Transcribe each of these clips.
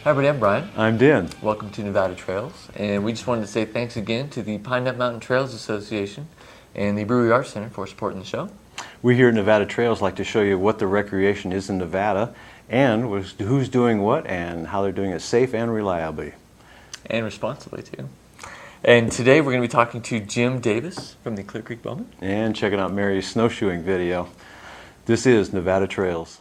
Hi everybody, I'm Brian. I'm Dan. Welcome to Nevada Trails, and we just wanted to say thanks again to the Pine Nut Mountain Trails Association and the Brewery Arts Center for supporting the show. We here at Nevada Trails like to show you what the recreation is in Nevada and who's doing what and how they're doing it safe and reliably. And responsibly too. And today we're going to be talking to Jim Davis from the Clear Creek Bowman. And checking out Mary's snowshoeing video. This is Nevada Trails.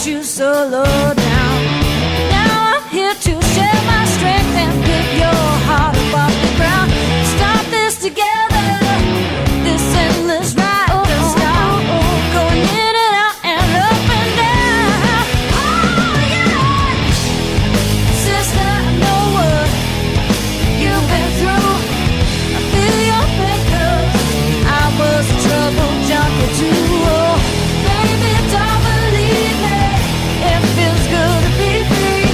You so low down. Now I'm here to share my strength and pick your heart up off the ground. Start this together, this endless ride don't stop. Going in and out and up and down. Oh yeah, sister, I know what you've been through. I feel your pain 'cause I was a trouble junkie too. Oh, baby, don't believe me. It feels good to be free.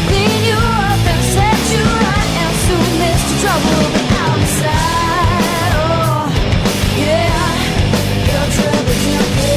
Clean you up and set you right, and soon Mr. Trouble will be outside. Oh, yeah, you're trouble junkie.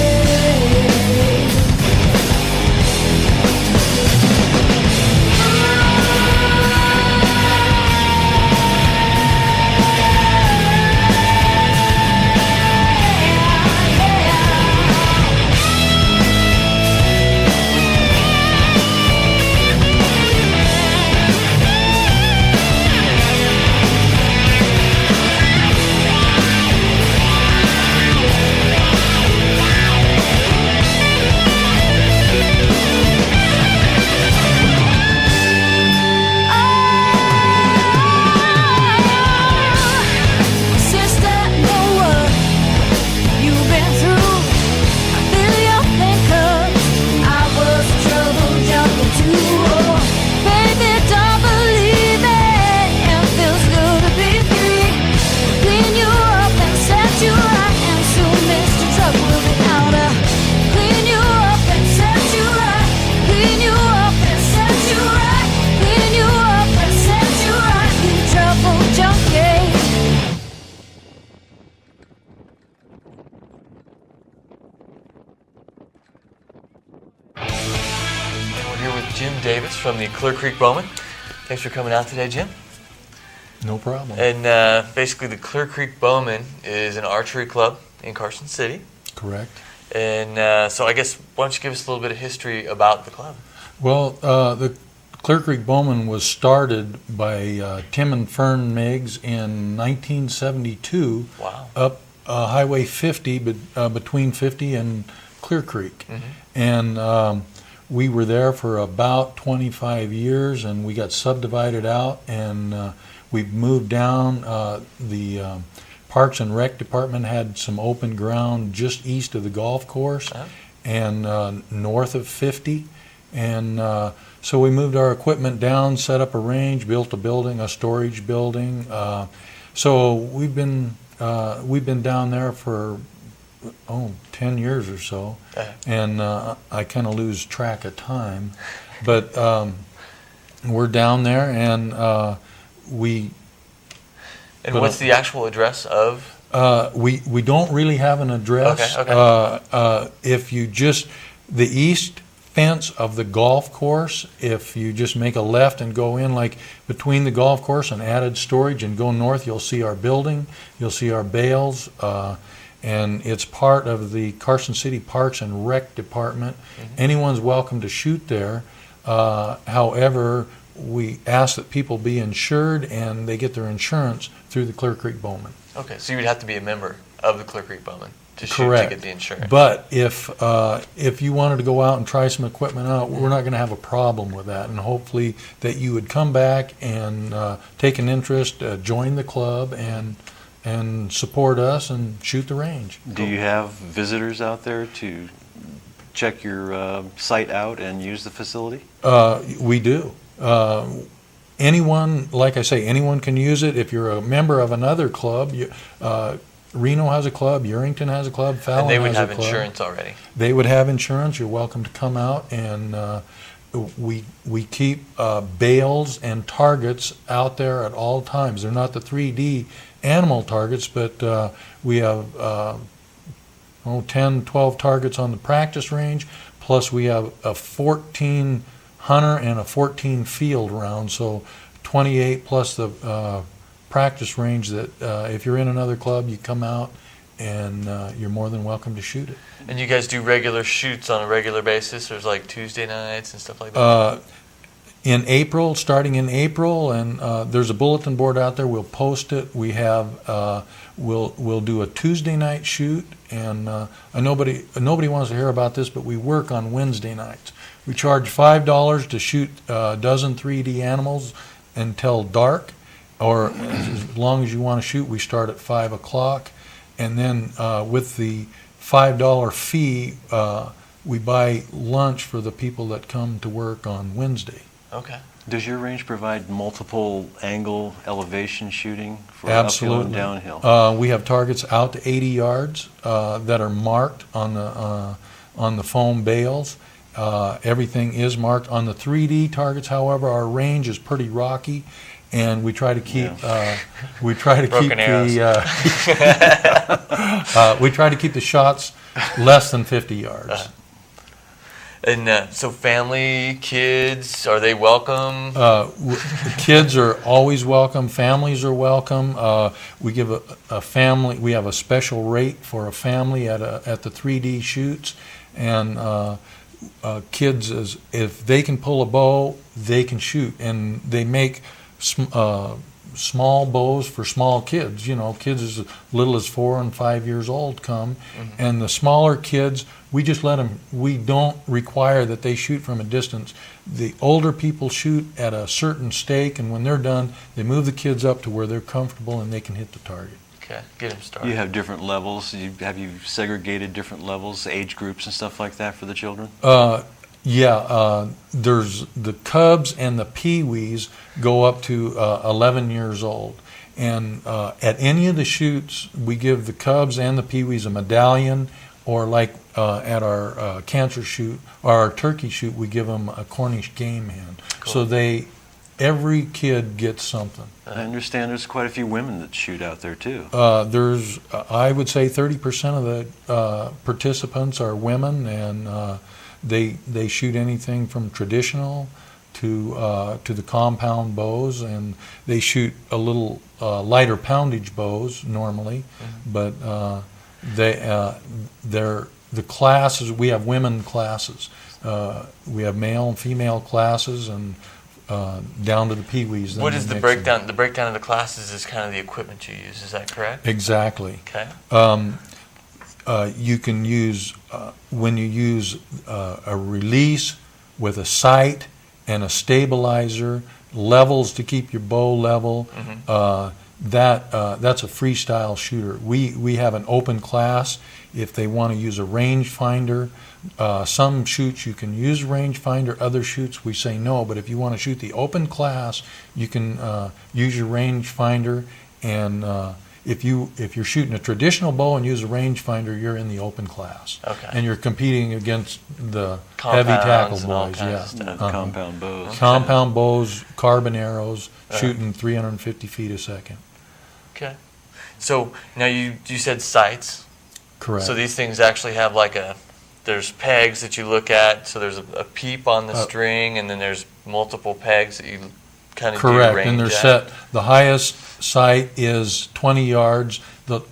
Jim Davis from the Clear Creek Bowman. Thanks for coming out today, Jim. No problem. And basically the Clear Creek Bowman is an archery club in Carson City. Correct. And so I guess, why don't you give us a little bit of history about the club? Well, the Clear Creek Bowman was started by Tim and Fern Meigs in 1972. Wow. Up Highway 50, but between 50 and Clear Creek. And we were there for about 25 years, and we got subdivided out, and we moved down. The Parks and Rec Department had some open ground just east of the golf course and north of 50. And so we moved our equipment down, set up a range, built a building, a storage building. So we've been down there for 10 years or so, and I kind of lose track of time. But we're down there, and we. And what's the actual address of? We don't really have an address. Okay. If you just the east fence of the golf course, if you just make a left and go in like between the golf course and added storage and go north, you'll see our building, you'll see our bales, and it's part of the Carson City Parks and Rec Department. Anyone's welcome to shoot there. However, we ask that people be insured, and they get their insurance through the Clear Creek Bowman. Okay, so you would have to be a member of the Clear Creek Bowman to shoot Correct. to get the insurance. But if you wanted to go out and try some equipment out, we're not going to have a problem with that, and hopefully that you would come back and take an interest, join the club, and support us and shoot the range. Do you have visitors out there to check your site out and use the facility? We do. Anyone, like I say, anyone can use it. If you're a member of another club, Reno has a club, Urington has a club, Fallon And they would has a have club. insurance already. They would have insurance. You're welcome to come out, and we keep bales and targets out there at all times. They're not the 3D animal targets, but we have 10, 12 targets on the practice range, plus we have a 14 hunter and a 14 field round, so 28 plus the practice range that if you're in another club, you come out and you're more than welcome to shoot it. And you guys do regular shoots on a regular basis? There's like Tuesday nights and stuff like that? In April, starting in April, and there's a bulletin board out there. We'll post it. We have we'll do a Tuesday night shoot, and nobody wants to hear about this, but we work on Wednesday nights. We charge $5 to shoot a dozen 3D animals until dark, or as long as you want to shoot. We start at 5 o'clock, and then with the $5 fee, we buy lunch for the people that come to work on Wednesday. Okay. Does your range provide multiple angle elevation shooting for Absolutely. uphill and downhill? We have targets out to 80 yards that are marked on the foam bales. Everything is marked on the 3D targets. However, our range is pretty rocky, and we try to keep we try to keep we try to keep the shots less than 50 yards. And so family, kids, are they welcome? Kids are always welcome. Families are welcome. We give a family. We have a special rate for a family at the 3D shoots, and kids, if they can pull a bow, they can shoot, and they make small bows for small kids. You know, kids as little as 4 and 5 years old come, and the smaller kids, we just let them. We don't require that they shoot from a distance. The older people shoot at a certain stake, and when they're done, they move the kids up to where they're comfortable and they can hit the target. Okay, get them started. You have different levels. Have you segregated different levels, age groups and stuff like that for the children? There's the cubs and the peewees go up to 11 years old. And at any of the shoots, we give the cubs and the peewees a medallion, or like at our cancer shoot, or our turkey shoot, we give them a Cornish game hen. Cool. So every kid gets something. I understand there's quite a few women that shoot out there too. There's, I would say 30% of the participants are women, and they shoot anything from traditional to the compound bows, and they shoot a little lighter poundage bows normally, but they're the classes. We have women classes. We have male and female classes, and down to the peewees. What is the breakdown? The breakdown of the classes is kind of the equipment you use. Is that correct? Exactly. Okay. You can use, when you use a release with a sight and a stabilizer, levels to keep your bow level, that's a freestyle shooter. We have an open class if they want to use a rangefinder. Some shoots you can use rangefinder, other shoots we say no, but if you want to shoot the open class, you can use your rangefinder, and if you're shooting a traditional bow and use a rangefinder, you're in the open class. Okay. And you're competing against the heavy tackle boys. Compound bows. Compound bows, carbon arrows, shooting 350 feet a second. Okay. So now you said sights. Correct. So these things actually have there's pegs that you look at. So there's a peep on the string, and then there's multiple pegs that you kind of do range. Correct, and they're set. The highest sight is 20 yards. The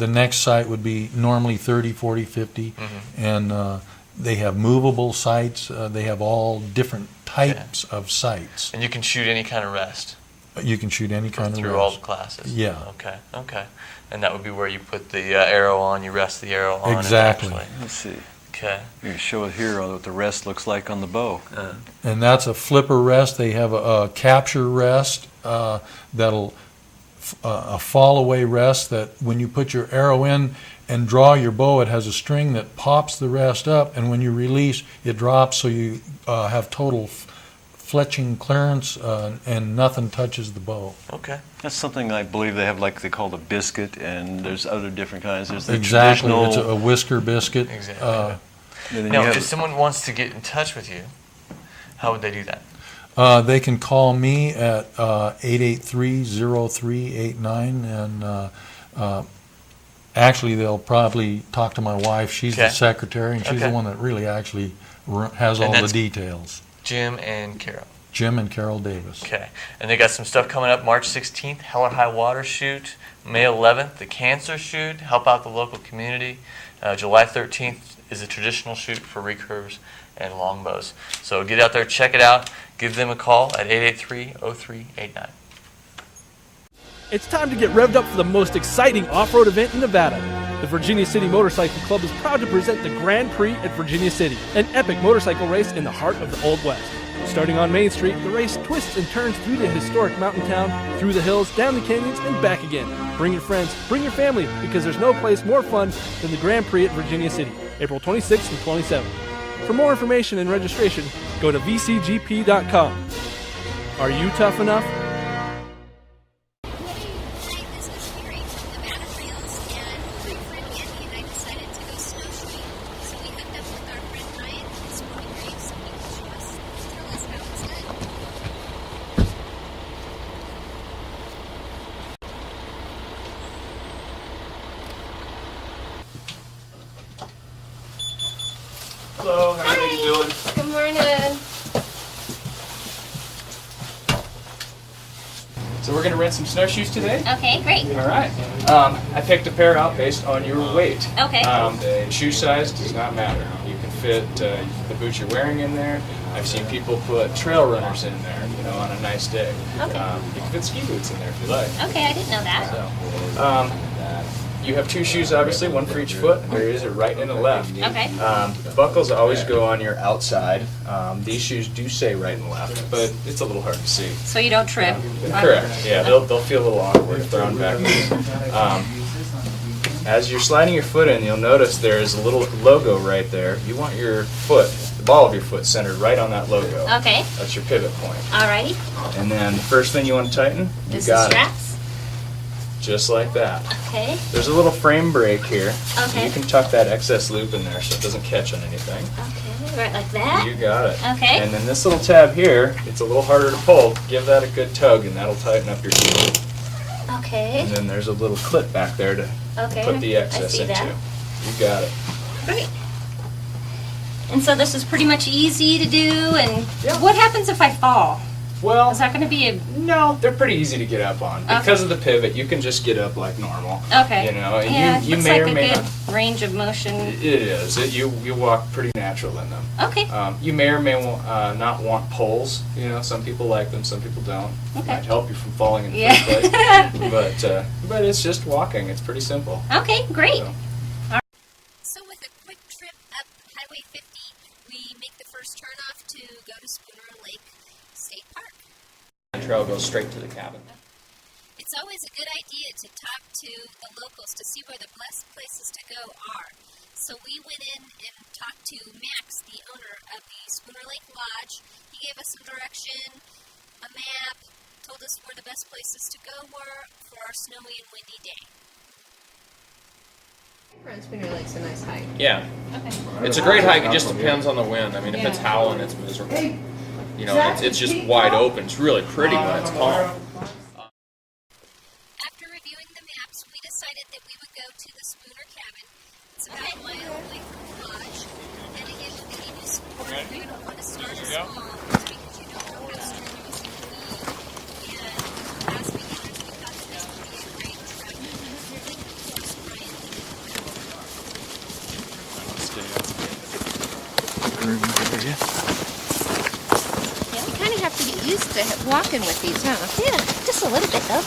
next sight would be normally 30, 40, 50, and they have movable sights. They have all different types of sights. And you can shoot any kind of rest. You can shoot any kind of through rest. all the classes. Yeah. Okay. And that would be where you put the arrow on. You rest the arrow on. Exactly. Let's see. Okay. You can show it here what the rest looks like on the bow. And that's a flipper rest. They have a capture rest that'll a fall away rest that when you put your arrow in and draw your bow, it has a string that pops the rest up, and when you release, it drops, so you have total fletching clearance and nothing touches the bow. Okay. That's something I believe they have, they call the biscuit, and there's other different kinds. There's the Exactly, traditional. it's a whisker biscuit. Exactly. Now, if someone wants to get in touch with you, how would they do that? They can call me at 883-0389, and actually they'll probably talk to my wife. She's the secretary, and she's the one that really actually has all the details. Jim and Carol. Jim and Carol Davis. Okay. And they got some stuff coming up March 16th, Hell or High Water shoot. May 11th, the cancer shoot, help out the local community. July 13th is a traditional shoot for recurves and longbows. So get out there, check it out. Give them a call at 883-0389. It's time to get revved up for the most exciting off-road event in Nevada. The Virginia City Motorcycle Club is proud to present the Grand Prix at Virginia City, an epic motorcycle race in the heart of the Old West. Starting on Main Street, the race twists and turns through the historic mountain town, through the hills, down the canyons, and back again. Bring your friends, bring your family, because there's no place more fun than the Grand Prix at Virginia City, April 26th and 27th. For more information and registration, go to vcgp.com. Are you tough enough? Hello, how are you doing? Good morning. So we're gonna rent some snowshoes today. Okay, great. All right. I picked a pair out based on your weight. Okay. Shoe size does not matter. You can fit the boots you're wearing in there. I've seen people put trail runners in there, on a nice day. Okay. You can fit ski boots in there if you like. Okay, I didn't know that. So, you have two shoes, obviously, one for each foot. There is a right and a left. Okay. Buckles always go on your outside. These shoes do say right and left, but it's a little hard to see. So you don't trip? Correct. Yeah, they'll feel a little awkward thrown backwards. As you're sliding your foot in, you'll notice there is a little logo right there. You want your foot, the ball of your foot, centered right on that logo. Okay. That's your pivot point. Alrighty. And then the first thing you want to tighten, you Is got the it. straps? Just like that. Okay. There's a little frame break here. Okay. You can tuck that excess loop in there so it doesn't catch on anything. Okay, right like that? You got it. Okay. And then this little tab here, it's a little harder to pull. Give that a good tug and that'll tighten up your shoe. Okay. And then there's a little clip back there to Okay. put the excess I see into. that. You got it. Great. And so this is pretty much easy to do, and Yeah. what happens if I fall? Well, Is that going to be a... no, they're pretty easy to get up on. Because of the pivot, you can just get up like normal. Okay. You know, and yeah, you looks may like or may a good not. range of motion. It is. You walk pretty natural in them. Okay. You may or may not want poles. You know, some people like them, some people don't. Okay. Might help you from falling in the Yeah. first place. But it's just walking. It's pretty simple. Okay, great. So. So with a quick trip up Highway 50, we make the first turnoff to go to Spooner Lake State Park. The trail goes straight to the cabin. It's always a good idea to talk to the locals to see where the best places to go are. So we went in and talked to Max, the owner of the Spooner Lake Lodge. He gave us some direction, a map, told us where the best places to go were for our snowy and windy day. Spooner Lake's a nice hike. Yeah. Okay. It's a great hike. It just depends on the wind. I mean, if it's howling, it's miserable. You know, it's just wide open. It's really pretty when it's calm. After reviewing the maps, we decided that we would go to the Spooner Cabin. It's about a mile away from the lodge. And again, with any new sport, you don't want to start small because you don't know how strenuous it can be. And as beginners, we thought that this would be a great trip. Really, of course, Brian. Yeah, we kind of have to get used to walking with these, huh? Yeah, just a little bit though.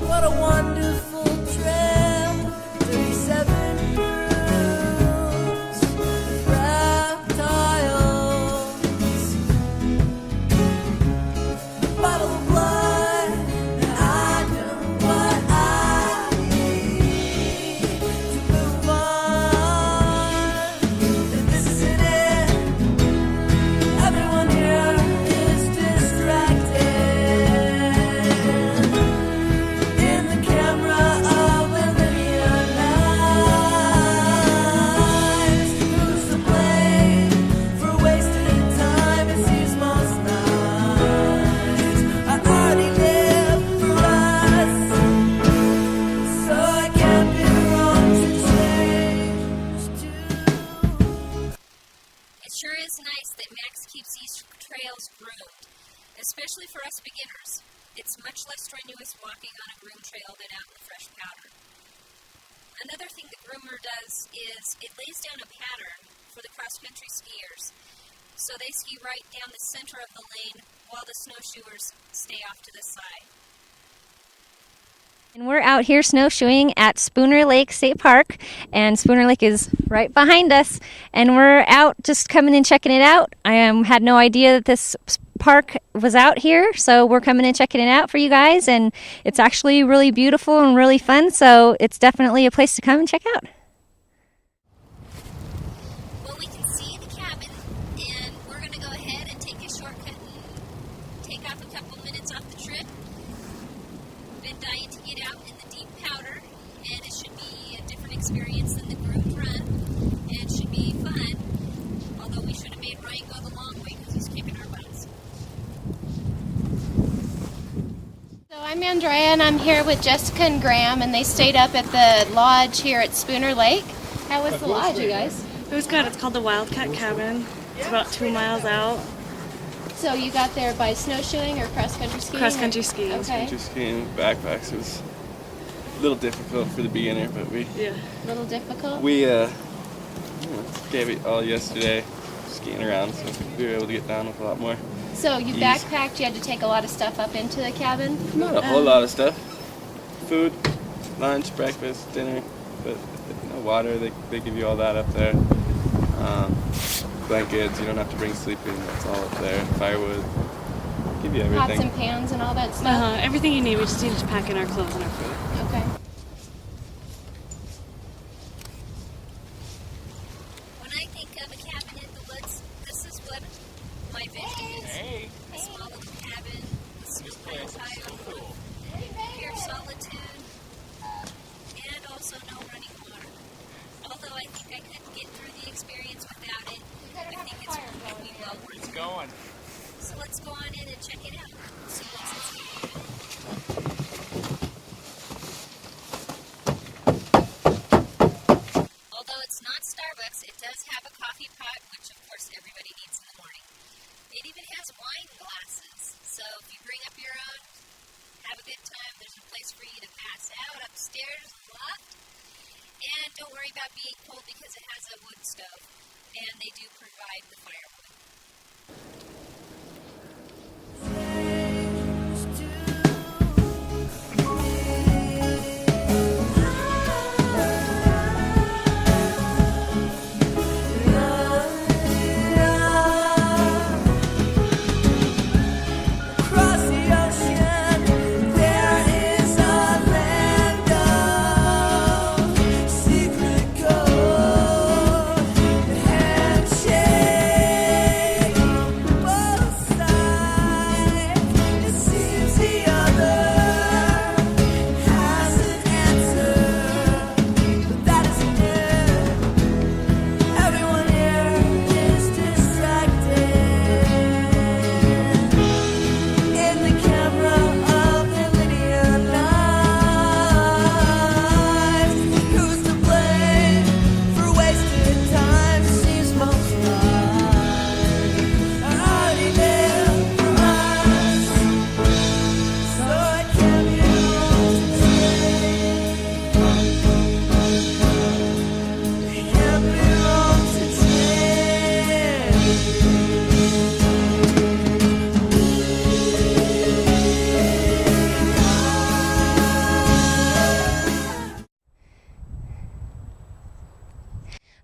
What a wonderful trail, 37 rooms, reptiles, bottle of blood, and I know what I need to move on. And this isn't it. Everyone here is distracted. In the camera of a million eyes, who's to blame for wasting time? It seems most nights I already live for us, so I can't be wrong to change too. It sure is nice that Max keeps these trails groomed, especially for us beginners. It's much less strenuous walking on a groomed trail than out in the fresh powder. Another thing the groomer does is it lays down a pattern for the cross-country skiers, so they ski right down the center of the lane while the snowshoers stay off to the side. And we're out here snowshoeing at Spooner Lake State Park, and Spooner Lake is right behind us, and we're out just coming and checking it out. I had no idea that this park was out here, so we're coming and checking it out for you guys, and it's actually really beautiful and really fun, so it's definitely a place to come and check out. Well, we can see the cabin, and we're going to go ahead and take a shortcut and take off a couple minutes off the trip. Been dying to get out in the deep powder, and it should be a different experience than the groomed run, and it should be fun, although we should have made Ryan go the long way because he's kicking our butts. So I'm Andrea, and I'm here with Jessica and Graham, and they stayed up at the lodge here at Spooner Lake. How was the lodge, you guys? It was good. It's called the Wildcat Cabin. It's about 2 miles out. So you got there by snowshoeing or cross-country skiing? Cross-country skiing. Okay. Just skiing backpacks. It was a little difficult for the beginner, but we Yeah. A little difficult? gave it all yesterday, skiing around, so we were able to get down with a lot more. So you ease. backpacked, you had to take a lot of stuff up into the cabin? Not a whole lot of stuff. Food, lunch, breakfast, dinner, but water, they give you all that up there. Blankets, you don't have to bring sleeping, that's all up there. Firewood, give you everything. Pots and pans and all that stuff? Everything you need. We just need to pack in our clothes and our food. Okay. When I think of a cabin in the woods, this is what my vision is. A small little cabin with some plants high on the roof, pure solitude, and also no running water. Although I think I couldn't get through the experience without it, I think it's really well worth it. Going. So let's go on in and check it out. See what's inside. Although it's not Starbucks, it does have a coffee pot, which of course everybody needs in the morning. It even has wine glasses, so if you bring up your own, have a good time. There's a place for you to pass out upstairs in the loft. And don't worry about being cold because it has a wood stove, and they do provide the firewood.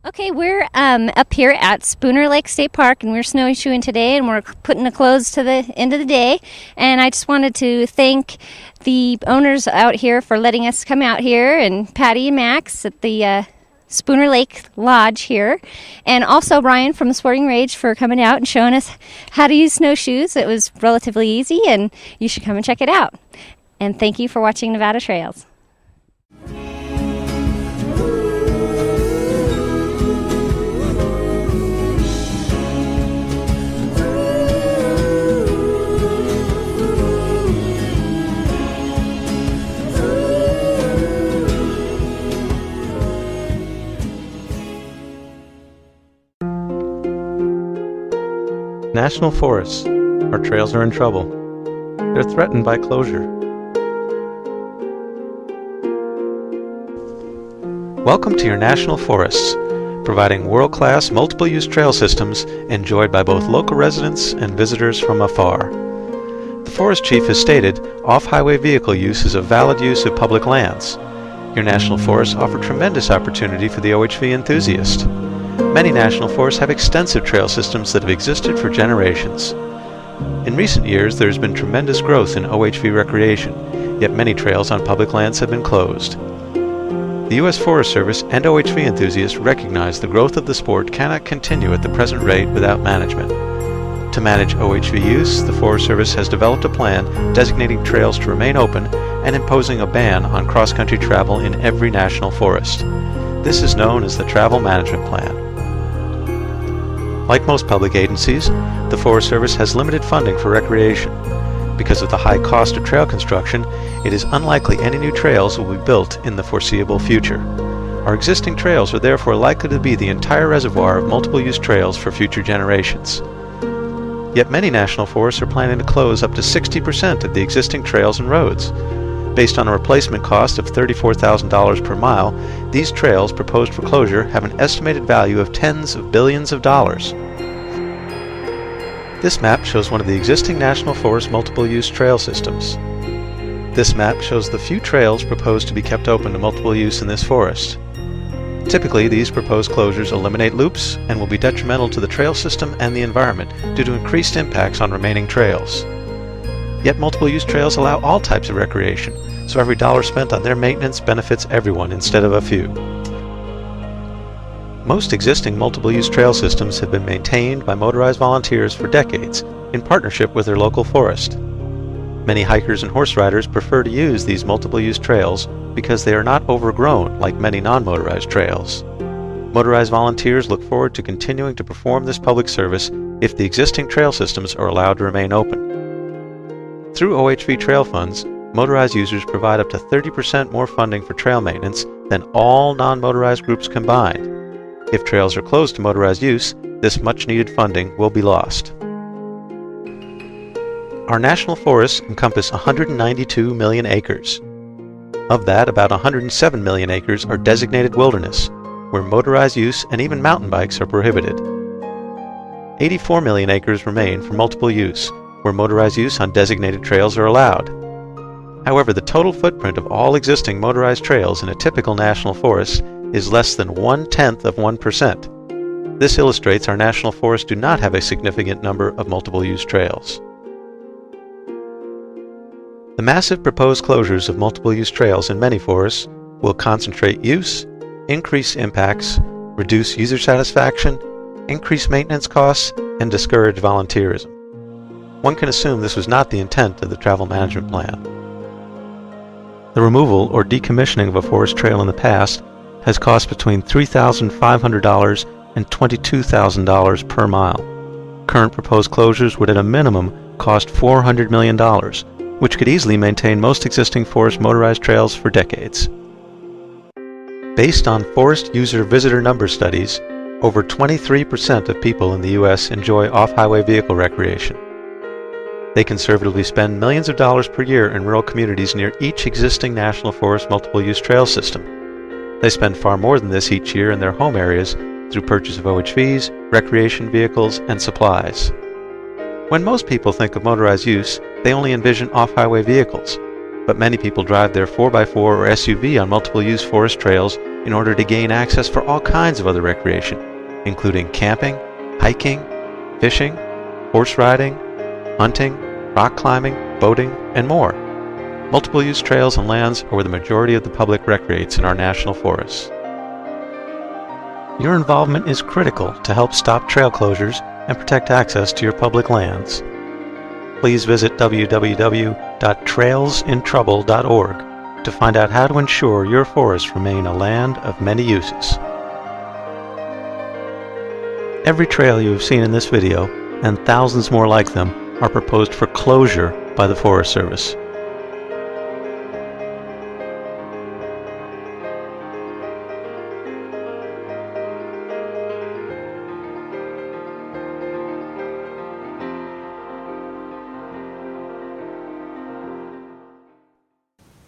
Okay, we're up here at Spooner Lake State Park, and we're snowshoeing today, and we're putting a close to the end of the day. And I just wanted to thank the owners out here for letting us come out here, and Patty and Max at the Spooner Lake Lodge here, and also Brian from the Sporting Rage for coming out and showing us how to use snowshoes. It was relatively easy, and you should come and check it out. And thank you for watching Nevada Trails. National forests. Our trails are in trouble. They're threatened by closure. Welcome to your national forests, providing world-class multiple-use trail systems enjoyed by both local residents and visitors from afar. The Forest Chief has stated off-highway vehicle use is a valid use of public lands. Your national forests offer tremendous opportunity for the OHV enthusiast. Many national forests have extensive trail systems that have existed for generations. In recent years, there has been tremendous growth in OHV recreation, yet many trails on public lands have been closed. The U.S. Forest Service and OHV enthusiasts recognize the growth of the sport cannot continue at the present rate without management. To manage OHV use, the Forest Service has developed a plan designating trails to remain open and imposing a ban on cross-country travel in every national forest. This is known as the Travel Management Plan. Like most public agencies, the Forest Service has limited funding for recreation. Because of the high cost of trail construction, it is unlikely any new trails will be built in the foreseeable future. Our existing trails are therefore likely to be the entire reservoir of multiple-use trails for future generations. Yet many national forests are planning to close up to 60% of the existing trails and roads. Based on a replacement cost of $34,000 per mile, these trails proposed for closure have an estimated value of tens of billions of dollars. This map shows one of the existing national forest multiple-use trail systems. This map shows the few trails proposed to be kept open to multiple use in this forest. Typically, these proposed closures eliminate loops and will be detrimental to the trail system and the environment due to increased impacts on remaining trails. Yet multiple-use trails allow all types of recreation, so every dollar spent on their maintenance benefits everyone instead of a few. Most existing multiple-use trail systems have been maintained by motorized volunteers for decades in partnership with their local forest. Many hikers and horse riders prefer to use these multiple-use trails because they are not overgrown like many non-motorized trails. Motorized volunteers look forward to continuing to perform this public service if the existing trail systems are allowed to remain open. Through OHV trail funds, motorized users provide up to 30% more funding for trail maintenance than all non-motorized groups combined. If trails are closed to motorized use, this much-needed funding will be lost. Our national forests encompass 192 million acres. Of that, about 107 million acres are designated wilderness, where motorized use and even mountain bikes are prohibited. 84 million acres remain for multiple use, where motorized use on designated trails are allowed. However, the total footprint of all existing motorized trails in a typical national forest is less than 0.1%. This illustrates our national forests do not have a significant number of multiple-use trails. The massive proposed closures of multiple-use trails in many forests will concentrate use, increase impacts, reduce user satisfaction, increase maintenance costs, and discourage volunteerism. One can assume this was not the intent of the travel management plan. The removal or decommissioning of a forest trail in the past has cost between $3,500 and $22,000 per mile. Current proposed closures would at a minimum cost $400 million, which could easily maintain most existing forest motorized trails for decades. Based on forest user visitor number studies, over 23% of people in the U.S. enjoy off-highway vehicle recreation. They conservatively spend millions of dollars per year in rural communities near each existing national forest multiple-use trail system. They spend far more than this each year in their home areas through purchase of OHVs, recreation vehicles, and supplies. When most people think of motorized use, they only envision off-highway vehicles, but many people drive their 4x4 or SUV on multiple-use forest trails in order to gain access for all kinds of other recreation, including camping, hiking, fishing, horse riding, hunting, rock climbing, boating, and more. Multiple-use trails and lands are where the majority of the public recreates in our national forests. Your involvement is critical to help stop trail closures and protect access to your public lands. Please visit www.trailsintrouble.org to find out how to ensure your forests remain a land of many uses. Every trail you have seen in this video, and thousands more like them, are proposed for closure by the Forest Service.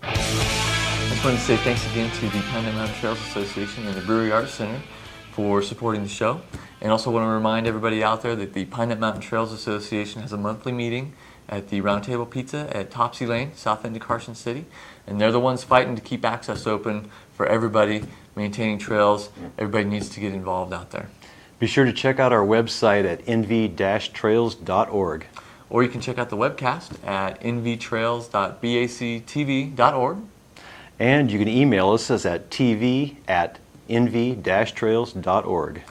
I just wanted to say thanks again to the Pine Mountain Trails Association and the Brewery Arts Center for supporting the show. And also want to remind everybody out there that the Pine Mountain Trails Association has a monthly meeting at the Round Table Pizza at Topsy Lane, south end of Carson City. And they're the ones fighting to keep access open for everybody, maintaining trails. Everybody needs to get involved out there. Be sure to check out our website at nv-trails.org. Or you can check out the webcast at nvtrails.bactv.org. And you can email us at tv@nv-trails.org.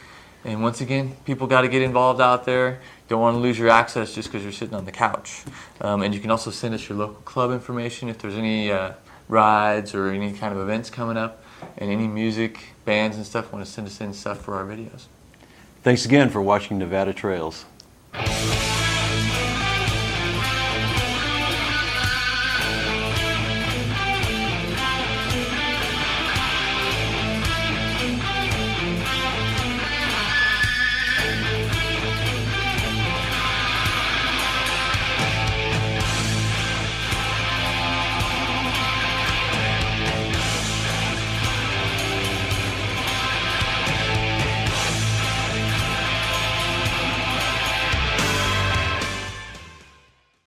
And once again, people got to get involved out there. Don't want to lose your access just because you're sitting on the couch. And you can also send us your local club information if there's any rides or any kind of events coming up, and any music, bands and stuff want to send us in stuff for our videos. Thanks again for watching Nevada Trails.